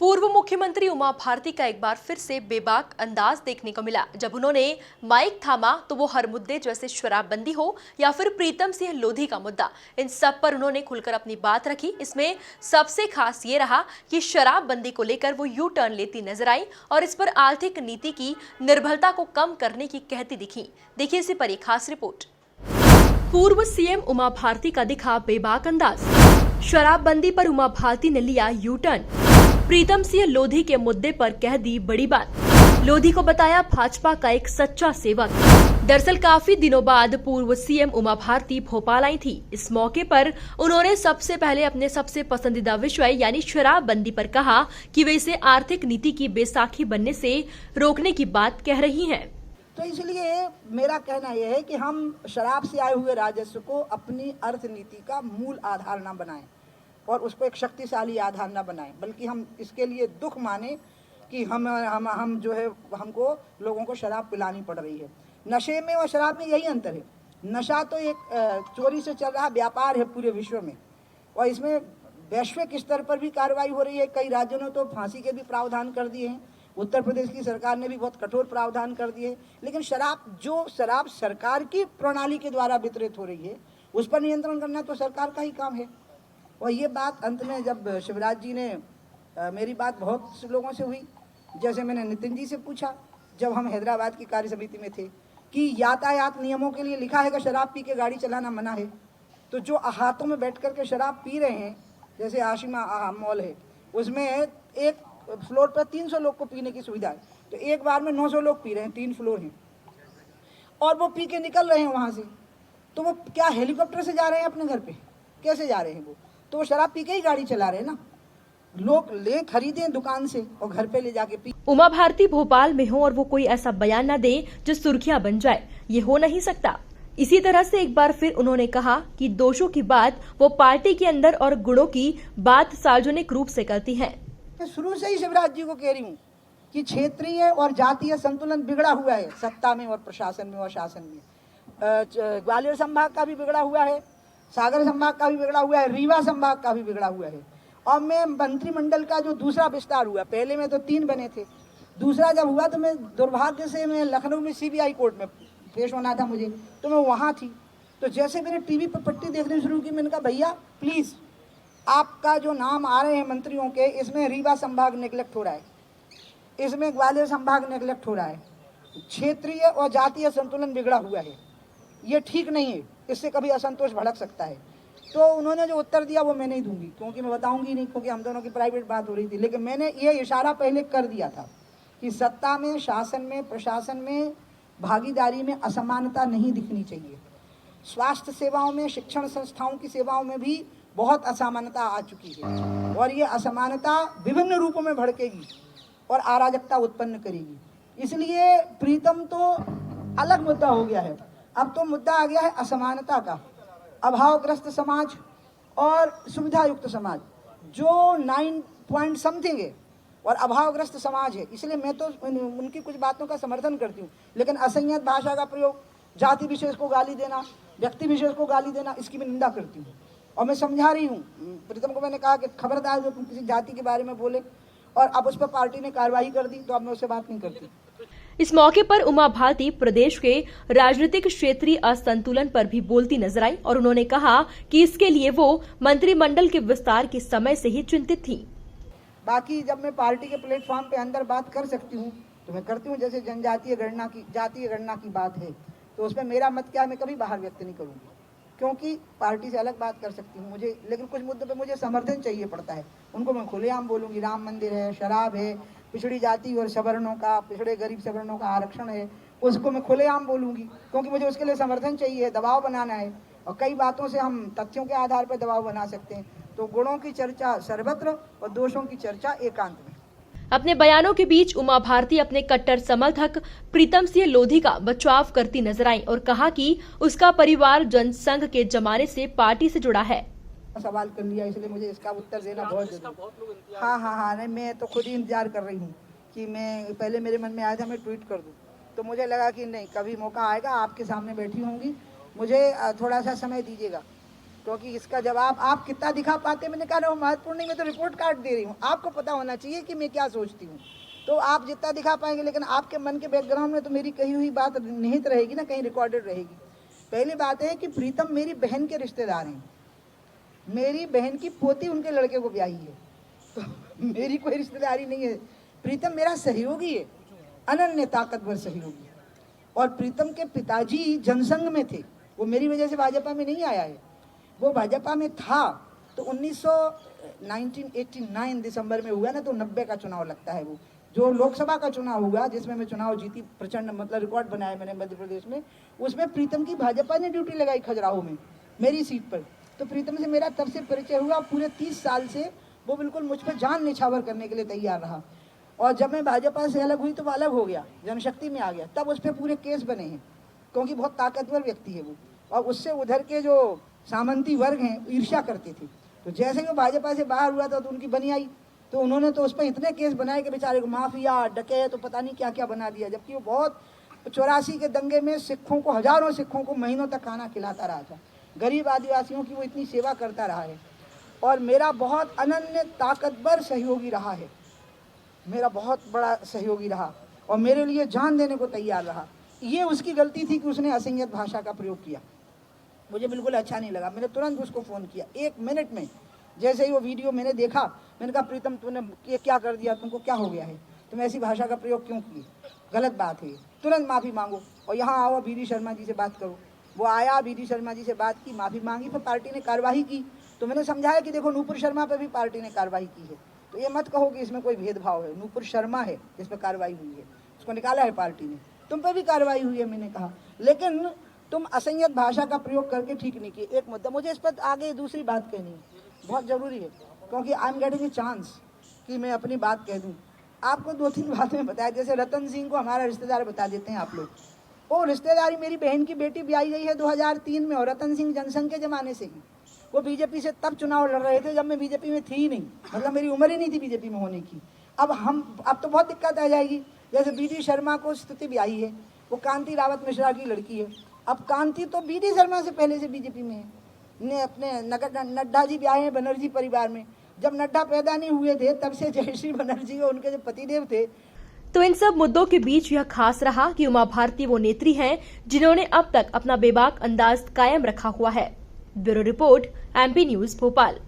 पूर्व मुख्यमंत्री उमा भारती का एक बार फिर से बेबाक अंदाज देखने को मिला। जब उन्होंने माइक थामा तो वो हर मुद्दे जैसे शराबबंदी हो या फिर प्रीतम सिंह लोधी का मुद्दा, इन सब पर उन्होंने खुलकर अपनी बात रखी। इसमें सबसे खास ये रहा कि शराबबंदी को लेकर वो यू टर्न लेती नजर आई और इस पर आर्थिक नीति की निर्भरता को कम करने की कहती दिखी। देखिए इसी पर एक खास रिपोर्ट। पूर्व सीएम उमा भारती का दिखा बेबाक अंदाज। शराबबंदी पर उमा भारती ने लिया यू टर्न। प्रीतम सिंह लोधी के मुद्दे पर कह दी बड़ी बात। लोधी को बताया भाजपा का एक सच्चा सेवक। दरअसल काफी दिनों बाद पूर्व सीएम उमा भारती भोपाल आई थी। इस मौके पर उन्होंने सबसे पहले अपने सबसे पसंदीदा विषय यानी शराबबंदी पर कहा कि वे इसे आर्थिक नीति की बैसाखी बनने से रोकने की बात कह रही हैं। तो इसलिए मेरा कहना यह है कि हम शराब से आए हुए राजस्व को अपनी अर्थनीति का मूल आधार न बनाएं और उसको एक शक्तिशाली आधार न बनाएं, बल्कि हम इसके लिए दुख माने कि हम जो है हमको लोगों को शराब पिलानी पड़ रही है। नशे में और शराब में यही अंतर है। नशा तो एक चोरी से चल रहा व्यापार है पूरे विश्व में और इसमें वैश्विक स्तर पर भी कार्रवाई हो रही है। कई राज्यों ने तो फांसी के भी प्रावधान कर दिए हैं। उत्तर प्रदेश की सरकार ने भी बहुत कठोर प्रावधान कर दिए। लेकिन शराब सरकार की प्रणाली के द्वारा वितरित हो रही है, उस पर नियंत्रण करना तो सरकार का ही काम है। और ये बात अंत में जब शिवराज जी ने मेरी बात बहुत से लोगों से हुई, जैसे मैंने नितिन जी से पूछा जब हम हैदराबाद की कार्य समिति में थे कि यातायात नियमों के लिए लिखा है कि शराब पी के गाड़ी चलाना मना है, तो जो हाथों में बैठ कर के शराब पी रहे हैं, जैसे आशिमा मॉल है, उसमें एक फ्लोर पर 300 लोग को पीने की सुविधा है, तो एक बार में 900 लोग पी रहे हैं, 3 फ्लोर हैं और वो पी के निकल रहे हैं वहाँ से। तो वो क्या हेलीकॉप्टर से जा रहे हैं अपने घर पे? कैसे जा रहे हैं वो? तो वो शराब पी के ही गाड़ी चला रहे हैं ना। लोग ले खरीदें दुकान से और घर पे ले जाके पी। उमा भारती भोपाल में हो और वो कोई ऐसा बयान न दे जो सुर्खियां बन जाए, ये हो नहीं सकता। इसी तरह से एक बार फिर उन्होंने कहा कि दोषों की बात वो पार्टी के अंदर और गुणों की बात सार्वजनिक रूप से करती है। शुरू से ही शिवराज जी को कह रही हूँ कि क्षेत्रीय और जातीय संतुलन बिगड़ा हुआ है सत्ता में और प्रशासन में और शासन में। ग्वालियर संभाग का भी बिगड़ा हुआ है, सागर संभाग का भी बिगड़ा हुआ है, रीवा संभाग का भी बिगड़ा हुआ है। और मैं मंत्रिमंडल का जो दूसरा विस्तार हुआ, पहले में तो 3 बने थे, दूसरा जब हुआ तो मैं दुर्भाग्य से मैं लखनऊ में CBI कोर्ट में पेश होना था मुझे, तो मैं वहाँ थी। तो जैसे मैंने टीवी पर पट्टी देखनी शुरू की, मैंने कहा भैया प्लीज़ आपका जो नाम आ रहे हैं मंत्रियों के, इसमें रीवा संभाग नेग्लेक्ट हो रहा है, इसमें ग्वालियर संभाग नेग्लेक्ट हो रहा है, क्षेत्रीय और जातीय संतुलन बिगड़ा हुआ है, ये ठीक नहीं है, इससे कभी असंतोष भड़क सकता है। तो उन्होंने जो उत्तर दिया वो मैं नहीं दूंगी, क्योंकि मैं बताऊंगी नहीं, क्योंकि हम दोनों की प्राइवेट बात हो रही थी। लेकिन मैंने ये इशारा पहले कर दिया था कि सत्ता में, शासन में, प्रशासन में, भागीदारी में असमानता नहीं दिखनी चाहिए। स्वास्थ्य सेवाओं में, शिक्षण संस्थाओं की सेवाओं में भी बहुत असमानता आ चुकी है और ये असमानता विभिन्न रूपों में भड़केगी और अराजकता उत्पन्न करेगी। इसलिए प्रीतम तो अलग मुद्दा हो गया है, अब तो मुद्दा आ गया है असमानता का। अभावग्रस्त समाज और सुविधायुक्त समाज जो 9 पॉइंट समथिंग है और अभावग्रस्त समाज है, इसलिए मैं तो उनकी कुछ बातों का समर्थन करती हूँ। लेकिन असंयत भाषा का प्रयोग, जाति विशेष को गाली देना, व्यक्ति विशेष को गाली देना, इसकी मैं निंदा करती हूँ और मैं समझा रही हूँ प्रीतम को। मैंने कहा कि खबरदार जो तुम किसी जाति के बारे में बोले, और अब उस पर पार्टी ने कार्रवाई कर दी, तो अब मैं उससे बात नहीं करती। इस मौके पर उमा भारती प्रदेश के राजनीतिक क्षेत्रीय असंतुलन पर भी बोलती नजर आई और उन्होंने कहा कि इसके लिए वो मंत्रिमंडल के विस्तार के समय से ही चिंतित थी। बाकी जब मैं पार्टी के प्लेटफॉर्म पे अंदर बात कर सकती हूँ तो मैं करती हूँ। जैसे जनजातीय गणना की, जातीय गणना की बात है, तो उसमें मेरा मत क्या है, मैं कभी बाहर व्यक्त नहीं करूँगी, क्योंकि पार्टी से अलग बात कर सकती हूँ मुझे, लेकिन कुछ मुद्दों पे मुझे समर्थन चाहिए पड़ता है, उनको मैं खुलेआम बोलूँगी। राम मंदिर है, शराब है, पिछड़ी जाति और सवर्णों का, पिछड़े गरीब सवर्णों का आरक्षण है, उसको मैं खुलेआम बोलूँगी, क्योंकि मुझे उसके लिए समर्थन चाहिए, दबाव बनाना है। और कई बातों से हम तथ्यों के आधार पर दबाव बना सकते हैं। तो गुणों की चर्चा सर्वत्र और दोषों की चर्चा एकांत में। अपने बयानों के बीच उमा भारती अपने कट्टर समर्थक प्रीतम सिंह लोधी का बचाव करती नजर आई और कहा कि उसका परिवार जनसंघ के जमाने से पार्टी से जुड़ा है। सवाल कर लिया, इसलिए मुझे इसका उत्तर देना बहुत जरूरी। हाँ, नहीं, मैं तो खुद ही इंतजार कर रही हूँ कि मैं, पहले मेरे मन में आया था मैं ट्वीट कर दूँ, तो मुझे लगा कि नहीं, कभी मौका आएगा, आपके सामने बैठी होंगी, मुझे थोड़ा सा समय दीजिएगा, क्योंकि इसका जवाब आप कितना दिखा पाते, मैंने कहा महत्वपूर्ण नहीं, मैं तो रिपोर्ट कार्ड दे रही हूँ, आपको पता होना चाहिए कि मैं क्या सोचती हूँ, तो आप जितना दिखा पाएंगे, लेकिन आपके मन के बैकग्राउंड में तो मेरी कही हुई बात निहित रहेगी ना, कहीं रिकॉर्डेड रहेगी। पहली बात है कि प्रीतम मेरी बहन के रिश्तेदार हैं, मेरी बहन की पोती उनके लड़के को ब्याही है, तो मेरी कोई रिश्तेदारी नहीं है। प्रीतम मेरा सहयोगी है, अनन्य ताकतवर सहयोगी है। और प्रीतम के पिताजी जनसंघ में थे, वो मेरी वजह से भाजपा में नहीं आया है, वो भाजपा में था तो 1989 दिसंबर में हुआ ना, तो 90 का चुनाव लगता है, वो जो लोकसभा का चुनाव हुआ जिसमें मैं चुनाव जीती, प्रचंड मतलब रिकॉर्ड बनाया मैंने मध्य प्रदेश में, उसमें प्रीतम की भाजपा ने ड्यूटी लगाई खजुराहो में मेरी सीट पर। तो प्रीतम से मेरा तब से परिचय हुआ, पूरे 30 साल से वो बिल्कुल मुझ पर जान निछावर करने के लिए तैयार रहा। और जब मैं भाजपा से अलग हुई तो वो अलग हो गया, जनशक्ति में आ गया, तब उस पर पूरे केस बने हैं, क्योंकि बहुत ताकतवर व्यक्ति है वो, और उससे उधर के जो सामंती वर्ग हैं ईर्ष्या करते थे। तो जैसे ही वो भाजपा से बाहर हुआ था तो उनकी बनी आई, तो उन्होंने तो उस पर इतने केस बनाए कि बेचारे को माफिया, डकैत, तो पता नहीं क्या क्या बना दिया, जबकि वो बहुत 84 के दंगे में सिखों को, हजारों सिखों को महीनों तक खाना खिलाता रहा था, गरीब आदिवासियों की वो इतनी सेवा करता रहा है, और मेरा बहुत अनन्य ताकतवर सहयोगी रहा है, मेरा बहुत बड़ा सहयोगी रहा, और मेरे लिए जान देने को तैयार रहा। ये उसकी गलती थी कि उसने असंयत भाषा का प्रयोग किया, मुझे बिल्कुल अच्छा नहीं लगा। मैंने तुरंत उसको फ़ोन किया 1 मिनट में, जैसे ही वो वीडियो मैंने देखा, मैंने कहा प्रीतम तूने ये क्या कर दिया, तुमको क्या हो गया है, तुम ऐसी भाषा का प्रयोग क्यों किए, गलत बात है, तुरंत माफ़ी मांगो और यहाँ आओ, बीडी शर्मा जी से बात करो। वो आया, बीडी शर्मा जी से बात की, माफ़ी मांगी, फिर पार्टी ने कार्रवाई की। तो मैंने समझाया कि देखो नूपुर शर्मा पर भी पार्टी ने कार्रवाई की है, तो ये मत कहो कि इसमें कोई भेदभाव है, नूपुर शर्मा है जिस पर कार्रवाई हुई है, उसको निकाला है पार्टी ने, तुम पर भी कार्रवाई हुई है, मैंने कहा, लेकिन तुम असंयत भाषा का प्रयोग करके ठीक नहीं किए। एक मुद्दा मुझे इस पर आगे दूसरी बात कहनी है, बहुत ज़रूरी है, क्योंकि I am getting a chance कि मैं अपनी बात कह दूँ। आपको 2-3 बातें बताया, जैसे रतन सिंह को हमारा रिश्तेदार बता देते हैं आप लोग, वो रिश्तेदारी मेरी बहन की बेटी ब्याही गई है 2003 में, और रतन सिंह जनसंघ के ज़माने से ही, वो बीजेपी से तब चुनाव लड़ रहे थे जब मैं बीजेपी में थी ही नहीं, मतलब मेरी उम्र ही नहीं थी बीजेपी में होने की। अब तो बहुत दिक्कत आ जाएगी। जैसे बीडी शर्मा को स्तुति ब्याही है, वो कांति रावत मिश्रा की लड़की है, अब कांति तो बीडी शर्मा से पहले से बीजेपी में है, ने अपने नड्डा जी ब्याहे हैं बनर्जी परिवार में, जब नड्डा पैदा नहीं हुए थे तब से जयश्री बनर्जी और उनके जो पतिदेव थे। तो इन सब मुद्दों के बीच यह खास रहा कि उमा भारती वो नेत्री हैं जिन्होंने अब तक अपना बेबाक अंदाज कायम रखा हुआ है। Bureau report, MP news Bhopal.